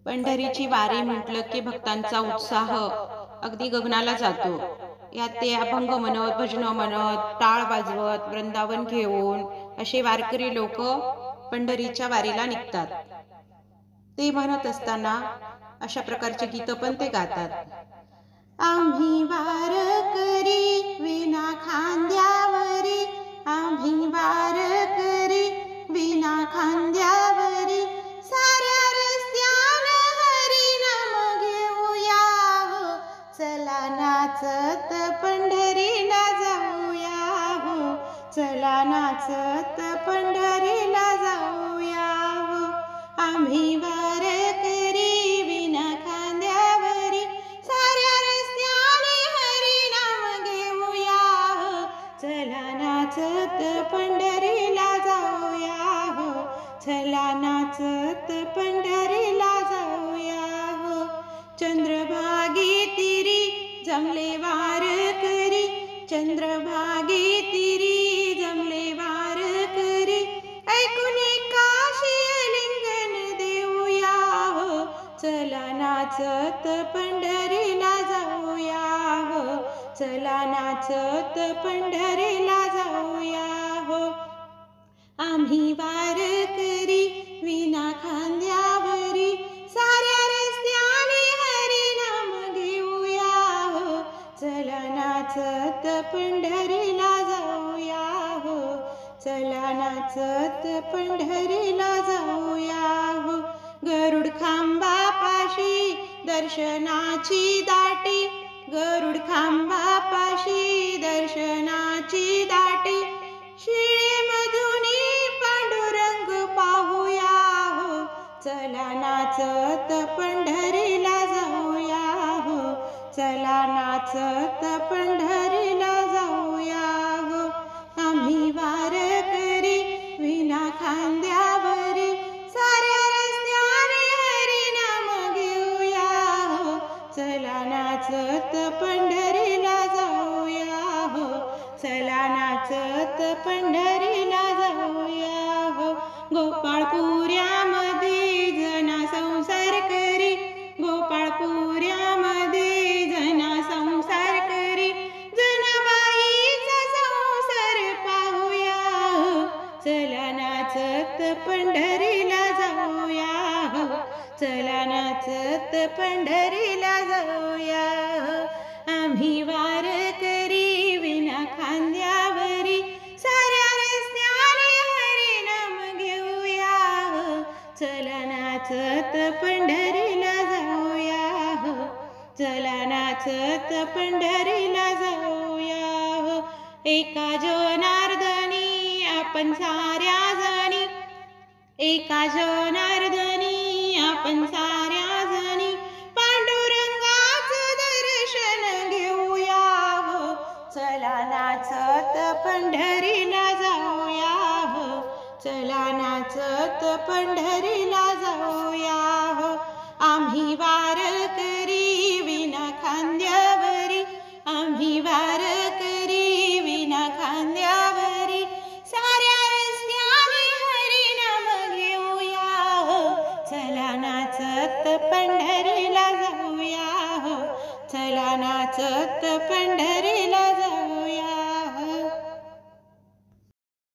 पंढरीची वारी म्हटलं की भक्तांचा उत्साह अगदी गगनाला जातो. यात ते अभंग म्हणत, भजनं म्हणत, टाळ वाजवत, वृंदावन घेऊन असे वारकरी लोक पंढरीच्या वारीला निघतात. ते म्हणत असताना अशा प्रकारचे गीतं पण ते गातात. आम्ही वारकरी विना खांद्यावरी, आम्ही वारकरी विना खांद्यावरी, साऱ्या रस्त्यान हरिनाम घेऊया हो, चला नाचत पंढरीला जाऊया हो, चला नाचत पंढरीला जाऊया हो. आम्ही वारकरी विना खांद्यावरी, साऱ्या रस्त्याने हरिनाम घेऊया हो, चला नाचत पंढरीला जाऊया हो, चला नाचत पंढरीला जाऊया हो. चंद्रभागी तिरी जमले वारकरी, चंद्रभागी तिरी जमले वारकरी, ऐकून काशी लिंगन देऊया हो, चला नाचत पंढरीला जाऊया हो, चला नाचत पंढरीला जाऊया हो. आम्ही वारकरी विना खांद्यावरी, साऱ्या रस्त्याने हरिनाम घेऊया हो, चला नाचत पंढरीला जाऊया हो, चला नाचत पंढरीला जाऊया हो. गरुड खांबापाशी दर्शनाची दाटी, गरुड खांबापाशी दर्शनाची दाटी, शिळेमधुनी पांडुरंग पाहूया हो, चला नाचत पंढरीला जाऊया हो, चला नाचत पंढरीला जाऊया हो. आम्ही वारकरी विना खांद्यावरी, साऱ्या रस्त्याने हरिनाम घेऊया हो, चला नाचत पंढरीला जाऊया हो, चला नाचत पंढरीला जाऊया हो. गोपाळपुऱ्यामध्ये जना संसार करी, गोपाळपुऱ्यामध्ये जना संसार करी, जनाबाईचा संसार पाहूया हो, चला नाचत पंढरीला जाऊया हो, चला नाचत पंढरीला जाऊया हो. आम्ही वारकरी विना खांद्यावरी, साऱ्या रस्त्याने हरिनाम घेऊया हो, चला नाचत पंढरीला जाऊया हो, चला नाचत पंढरीला जाऊया हो. एका जनार्दनी आपण साऱ्या जणी, एका जनार्दनी आपण साऱ्या जणी, पांडुरंगाचं दर्शन घेऊया हो, चला नाचत पंढरीला जाऊया हो, चला नाचत पंढरीला जाऊया हो. आम्ही वारकरी विना खांद्यावरी, आम्ही वारकरी विना खांद्यावरी, साऱ्या रस्त्याने हरिनाम घेऊया हो, चला नाचत पंढरीला जाऊया हो, चला नाचत पंढरीला